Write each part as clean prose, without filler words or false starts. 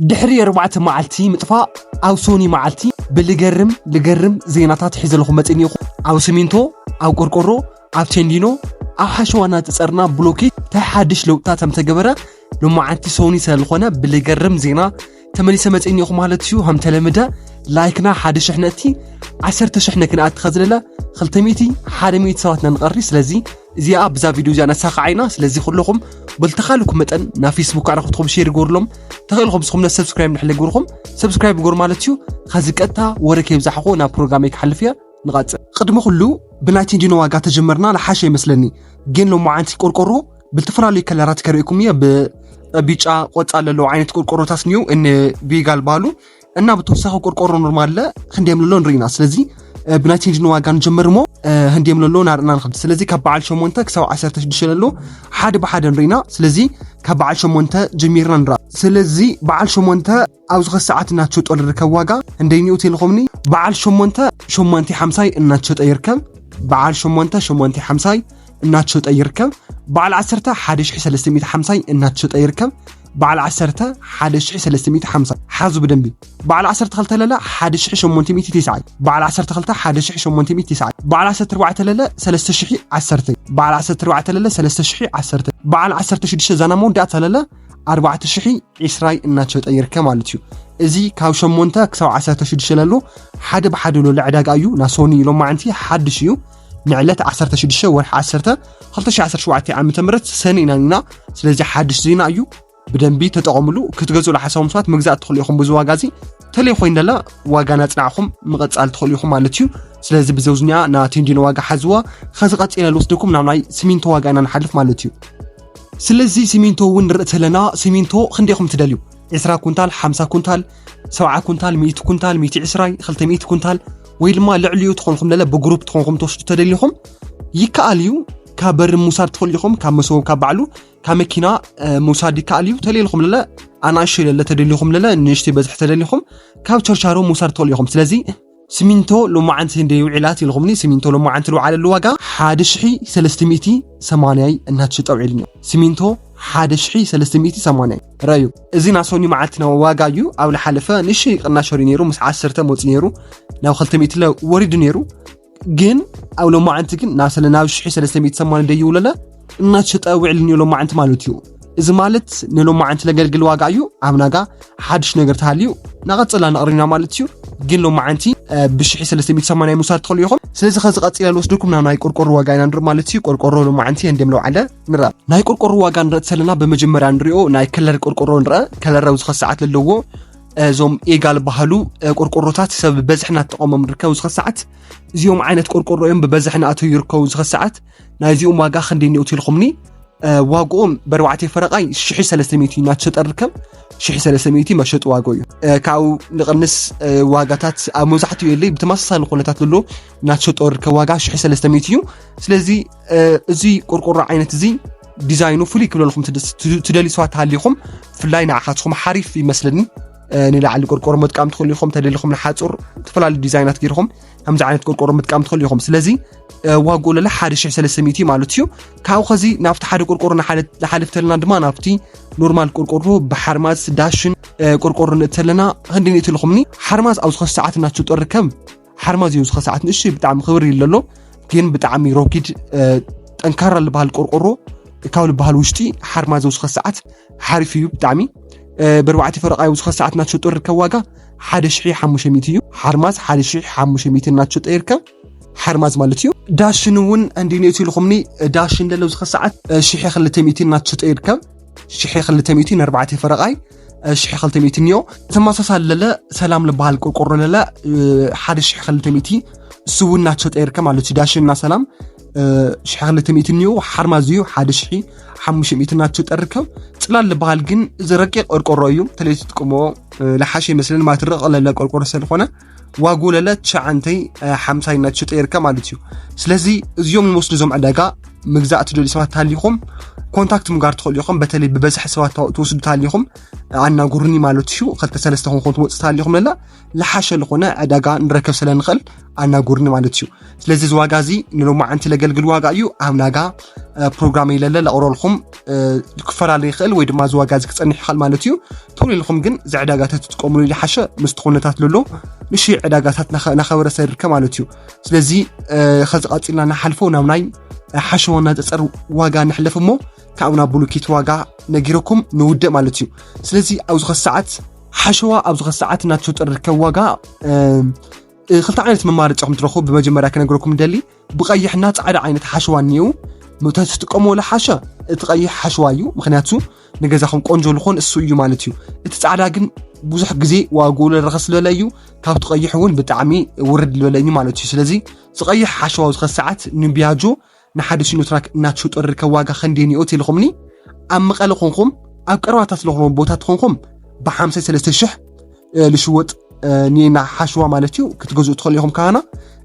دحري 4 معلتي مطفاء أو سوني معلتي لجرم زيناتات حيز لكم متنيخو أو سمينتو أو كوركورو أو تشندينو أو حشوانا تسرنا بلوكي تحدش لو تاتم تجبره لما عندي سوني سالخونا بلجرم زينا تمني سمت إني أخو مالتيو هم تلمده لايكنا حدش إحناتي 10 شحنة كنات خزلله خلتميتي حرميت سواتنا نقريس لذي زي أبزا فيديو جانا ساق عينا لذي خلكم بالتخالكم متن نا فيسبوك عرفتكم شير قولهم تخيلكم سخمنا سبسكرايب نحل قولكم سبسكرايب قول مالتيو خازقتها وركيب زحقو نا بروغراميك حلفيا نغاص قدمو كله بنايتين دينو واغا تجمرنا لحاشي مسلني جين لو معانتي قرقرو بالتفرالي كلارات كريكم يا بيچا ቆጻለ ለው አይነት ቆርቆሮታስ ነው እነ ቢጋል ባሉ እና በተወሰነ ቆርቆሮ ኖርማል እንዴም ለው ንሪና ስለዚህ ብናቲንጅ ነው ዋጋን ጀመርሞ እንዴም ለው ናርና ንخد ስለዚህ ከበዓል ሸሞንተ ከሰው 10 ተሽደሽለሎ ሓደ በሓደ ንሪና ስለዚህ ከበዓል ሸሞንተ ጀሚርና ንራ ስለዚህ በዓል ሸሞንተ አውዝ ሰዓት እናቸው ጦል ርከብ ዋጋ እንደኒው ቴሌኮምኒ በዓል ሸሞንተ 850 እናቸው ጠይርከብ በዓል ሸሞንተ 850 እናቸው ጠይርከብ بعد 10 1350 እናቸው ጠይርከብ بعد 10 1350 حازو بدنبي بعد 10 تخلت لا 1890 بعد 10 تخلت 1890 بعد 10 4 لا 3010 بعد 10 4 لا 3010 بعد 10 6 زنامو دات لا 4020 እናቸው ጠይርከብ ማለትዩ እዚ ካብ 8 ክሳብ 16 ለሎ ሓደ በሓደ ሎ ለዕዳጋዩ ና ሶኒ ሎ ማዕንቲ ሓድሽ እዩ نعلت 16 ورح 10 2017 عام تمرت سنينا ስለዚህ حادث زينا እዩ بدنبي تطقملو ክትገዙ ለሐሳውም ሰዓት መግዛት ትخليኹም ብዙ ዋጋዚ ተለይ ኮይንደላ ዋጋና ጽናኹም መቀጻል ትخليኹም ማለትዩ ስለዚህ በዘውዝኛ ና ቲንዲኖ ዋጋ ሓዝዋ خزقጽና ልወስደኩም ናይ ሲሚንቶ ዋጋና ንሐልፍ ማለትዩ ስለዚህ ሲሚንቶ ወንድርተለና ሲሚንቶ ክንደይኹም ትደልዩ 20 ኩንታል 50 ኩንታል 70 ኩንታል 100 ኩንታል 120 200 ኩንታል ويلما لعليو تخونكم لا بجروب تخونكم توشتو تدليهم يكاليو كبر موسار تخليهم كمسو كبعلو كمكينا موسار يكاليو تدليهم لا انا شي لا تدليهم لا نشتي بزح تدليهم كاوتشرشارو موسار تخليهم سلازي سمينتو لو ما عند ندي وعلاتي لغمني سمينتو لو ما عند له على الواقع 1380 انها تشطو علني سمينتو 1380 رايو ازينا سوني معتنا واقعيو او لحلفه نشي قنا شوري نيرو مس 10 موص نيرو ناو 500 لا وريد نيرو جن او لو ما عندك ناس لنا 1380 ديو ولا ان تشطو علني لو ما عند مالتيو اذا مالت نلو ما عند لغلغل واقعيو امناغا حدش ነገር ታልዩ ናቀጽላ ነቅሪና ማለትዩ ግን ሎ ማዓንቲ ብ1380 ሙሳር ተخليهم ስለዚህ خزقጽላ ልወስድኩም ናይ ቆርቆሮ ዋጋ ይናንድር ማለትዩ ቆርቆሮ ሎ ማዓንቲ እንደምለው አለ ንራ ናይ ቆርቆሮ ዋጋ ንረጽልና በመጀመሪያ ንሪኦ ናይ ከለር ቆርቆሮ ንራ ከለራው ዝኸ ሰዓት ለለዎ ዞም ኤጋል ባህሉ ቆርቆሮታት ሰብ በዝሕና ተቆመም ርከው ዝኸ ሰዓት እዚኦም ዓይነት ቆርቆሮ እዮም በበዝሕና አቱ ይርከው ዝኸ ሰዓት ናይ ዚኦም ዋጋ ክንደይ ትልኹምኒ واقوم بروعتي فرقاي 1300 ناتشو تركب 1300 مشط واقوي كاو نقنس واقاتات موزحتو يلي بتمثل خلطات له ناتشو تركب واقع 1300 ስለዚህ እዚ ቆርቆሮ አይነት እዚ ዲዛይኑ ፍሊ ክብለልኩም ትደሊ ሰዋት ሃሊኹም ፍላይ ንዓኻትኩም ሓሪፍ ይመስለኒ ንላዕሊ ቆርቆሮ መጥቃም ትخليኹም ተደሊኹም ንሓጹር ተፈላሊ ዲዛይናት ገይርኹም همز عينت قرقر متقام تخليهم سلازي واقول له 1300 مالتيو كاو خزي نافت حد قرقرنا لحالفتلنا دما نافتي نورمال قرقرو بحرماز داشن قرقر نتلنا هندني تلخمني حرماز او خص ساعات ناتشو تركم حرماز يوز خص ساعات نشي بتاع خبر يللو كين بتاع روكيد انكر البحال قرقرو كاول البحال وشتي حرماز يوز خص ساعات حرفيو بتاعمي بروعتي فرقاي يوز خص ساعات ناتشو تركم واقع 1500 حرماز 1500 ناتشو تيركب حرماز مالتيو داشنون اندينيتي لخمني داشن لو زخ ساعات 1200 ناتشو تيركب 1200 4 فرقاي 1200 نيو تماسسال لا سلام لبحال قرقر لا 1200 سو ناتشو تيركب مالتي داشننا سلام 1200 نيو حرمازيو 1500 ناتشو تركب ጽላል ለባህል ግን ዝረቂቅ ቆርቆሮ እዩ ተለይትጥቅሞ ለሐሽ መስለን ማትረቅ ለለ ቆርቆሮ ስለሆነ ዋጉ ለለ 950 ናቸው ጠይርከ ማለት እዩ ስለዚህ እዚዮም ንወስድ ዞም አዳጋ መግዛት ደሊ ሰባት ታሊኹም ኮንታክት ምጋር ትኸልይኹም በተለይ በበዝሕ ሰባት ትወስዱታልይኹም ኣናጉርኒ ማለት እዩ ክልተ ሰለስተ ኮንኮንት ወፅታልይኹም ለላ ለሓሸ ዝኾነ ዕዳጋ ንረከብ ስለ ንኽእል ኣናጉርኒ ማለት እዩ ስለዚ ዝዋጋ እዚ ንሎማዓንቲ ለገልግል ዋጋ እዩ ኣብ ናጋ ፕሮግራም ይለለ ለቕረልኩም ክፈላለ ይኽእል ወይ ድማ ዝዋጋ እዚ ክፀንሕ ይኽእል ማለት እዩ ቶሎ ኢልኩም ግን ዝዕዳጋታት ትጥቀምሉ ለሓሸ ምስ ትኹነታት ለሎ ንሽ ዕዳጋታት ናኸበረሰ ይርከብ ማለት እዩ ስለዚ ከዚ ቀፂልና ናሓልፎ ናብ ናይ ሓሸዋና ፀፀር ዋጋ ንሕልፍ እሞ ካብና ብሉኬት ዋጋ ነጊረኩም ንውድእ ማለት እዩ ስለዚ ኣብዚ ሰዓት ሓሸዋ ኣብዚ ሰዓት እናተሸጠ ርከብ ዋጋ ክልተ ዓይነት መማርፂኹም ትረኽቡ ብመጀመርያ ከነግረኩም ደሊ ብቀይሕና ጻዕዳ ዓይነት ሓሸዋ እንየው ምተትጥቀሙ ለሓሸ እቲ ቀይሕ ሓሸዋ እዩ ምክንያቱ ንገዛኹም ቆንጆ ልኾን እሱ እዩ ማለት እዩ እቲ ጻዕዳ ግን ብዙሕ ግዜ ዋጋኡ ለረኸስ ዝበለ እዩ ካብቲ ቀይሕ እውን ብጣዕሚ ውርድ ዝበለ እዩ ማለት እዩ ስለዚ ዝቀይሕ ሓሸዋ ኣብዚ ሰዓት ንቢያጆ ንሓደ ሲኖትራክ እናተሸጠ ርከብ ዋጋ ክንደይ ይኦት ኢልኹምኒ ኣብ መቐለ ኮንኩም ኣብ ቀረባታት ለኹም ቦታት ኮንኩም ብ53000 ልሽወጥ ኒና ሓሸዋ ማለት እዩ ክትገዝኡ ትኽእሉኹም ካና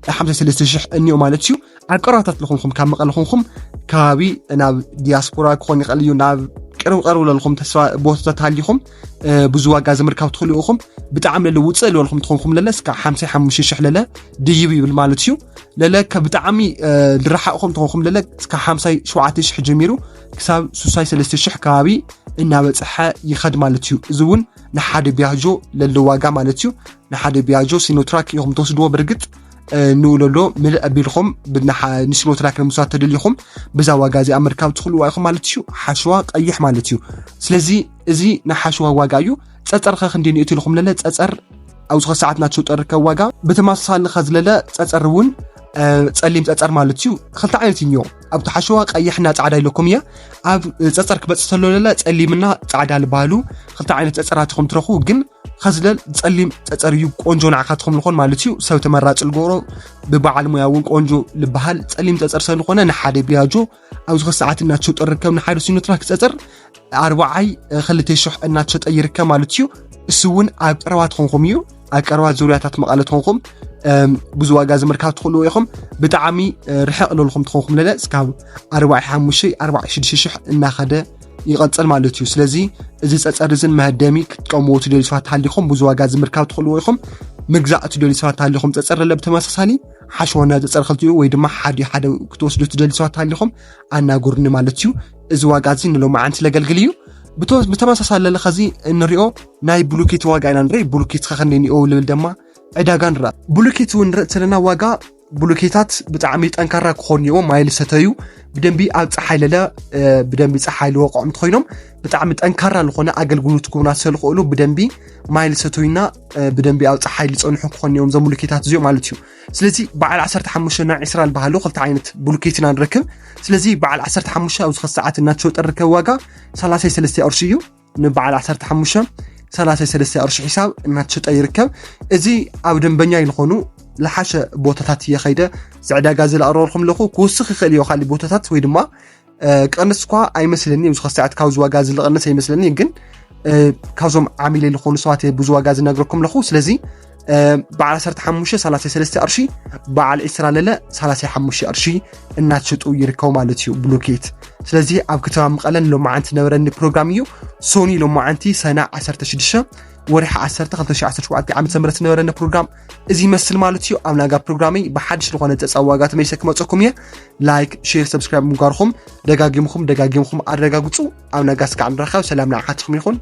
53000 እንዮ ማለት እዩ ኣብ ቀረባታት ለኹም ካብ መቐለ ኮንኩም ከባቢ ናብ ዲያስፖራ ክኾን ይኽእል እዩ ናብ ቀረብ ለኹም ተስፋ ቦታት ሃልይኹም ብዙ ዋጋ ዝምርካብ ትኽእሉ ኢኹም ብጣዕሚ ለውፅእ ለኹም ትኾንኩም ለለ እስከ 55000 ለለ ድይብ ይብል ማለት እዩ ለለ ከብጣዕሚ ልራሓቕኩም ትኾንኩም ለለ እስከ 57000 ጀሚሩ ክሳብ 63000 ከባቢ እናበፅሐ ይኸድ ማለት እዩ እዚ እውን ንሓደ ቢያጆ ለለ ዋጋ ማለት እዩ ንሓደ ቢያጆ ሲኖትራክ ኢኹም ተወስድዎ ብርግጥ ንውለሎ ምልእ ኣቢልኹም ንሲኖትራክ ንምስዋት ተደልይኹም በዛ ዋጋ እዚ ኣብ ምርካብ ትኽእሉ ኢኹም ማለት እዩ ሓሸዋ ቀይሕ ማለት እዩ ስለዚ እዚ ንሓሸዋ ዋጋ እዩ ፀፀር ኸ ክንደይ ንእቱ ኢልኹም ለለ ፀፀር ኣብዚ ሰዓት ናተሸጠ ርከብ ዋጋ ብተመሳሳሊ ኸዝለለ ፀፀር እውን ጸሊም ፀፀር ማለት እዩ ክልተ ዓይነት እዩ ኣብቲ ሓሸዋ ቀይሕና ጻዕዳ ኢልኩም እያ ኣብ ፀፀር ክበፅሕ ተሎ ለለ ጸሊምና ጻዕዳ ልባሉ ክልተ ዓይነት ፀፀራትኩም ትረኽቡ ግን خزلل تصليم تتصريو قونجو نعخاتكم لخون مالتيو سو تمراጭ الغورو ببعل مياون قونجو لبحال تصليم تتصرسل لخونه نحد بياجو او زخ ساعات ناتشو طركم نحد سينوتراك تتصر اربعاي خلتي شح ناتشو طيركم مالتيو اسون اب قرواتكم خميو اب قروات زورياتات مقالتكم ብዙ ዋጋ ዝምርካብ ትኽእሉ ኢኹም ብጣዕሚ ርሕቕ ለልኩም ትኾንኩም ለለ እስካብ 45-46 እናኸደ ይቐጽል ማለት እዩ ስለዚ እዚ ፀፀር ዝን መህደሚ ክትቀምዎ ትደልዩ ሰባት ሃሊኹም ብዙ ዋጋ ዝምርካብ ትኽእሉ ኢኹም ምግዛእ ትደልዩ ሰባት ሃሊኹም ፀፀር ለለ ብተመሳሳሊ ሓሸዋና ፀፀር ክልቲኡ ወይ ድማ ሓደ ክትወስዱ ትደልዩ ሰባት ሃሊኹም ኣናጉርኒ ማለት እዩ እዚ ዋጋ እዚ ንሎማዓንቲ ለገልግል እዩ ብተመሳሳሊ ለለ ኸዚ እንሪኦ ናይ ብሉኬት ዋጋ ኢና ንርኢ ብሉኬት ከኸንደኒኦ ልብል ድማ عداغان را بلوكيتو نرتلنا واغا بلوكيتات بتعمي طنكارا كخونيو مايل ستيو بدنبي اب صحايللا بدنبي صحايل وقعم تخوينم بتعمي طنكارا لخونه اغلغلوت كونا سلخولو بدنبي مايل ستوينا بدنبي اب صحايل صنحو كخونيوم زم بلوكيتات زيو مالتيو سلازي بعد 15 20 البهالو خلت عينت بلوكيتنا نركب سلازي بعد 15 او 3 ساعات ناتشو تركب واغا 33 قرشيو نبعد 15 33 قرش حساب ناتشو يركب ازي اب دنبنيا يلخونو لحاشه بوتاتات يخيده زعدا غازل اروركم لخو كوسخ خليو خالي بوتاتات وي دما قنسكوا اي مسلني مش خاصه كاوز واغاز لقنس اي مسلني ግን ካውዞም ዓሚል ለኾኑ ሰዋት ብዙ ዋጋዝ ነግረኩም ለኹ ስለዚ በዓል 15 33 قرشي በዓል 20 ለለ 35 قرشي እናትሽጡ ይርከው ማለት እዩ ብሎኬት ስለዚ ኣብ ከተማ መቀለን ሎማዓንቲ ነበረኒ ፕሮግራም እዩ ሶኒ ሎማዓንቲ ሰና 16 ወርሕ 10 2017 ዓመተ ምህረት ነበረኒ ፕሮግራም እዚ መስል ማለት እዩ ኣብ ናጋ ፕሮግራሚ በሓድሽ ለኾነ ተጻዋጋት መይሰክ መጽኩም የ ላይክ ሼር ሰብስክራይብ ሙጋርኩም ደጋጊምኩም አረጋግጹ ኣብ ናጋ ስካዕ ንረኸብ ሰላም ንዓኻትኩም ይኹን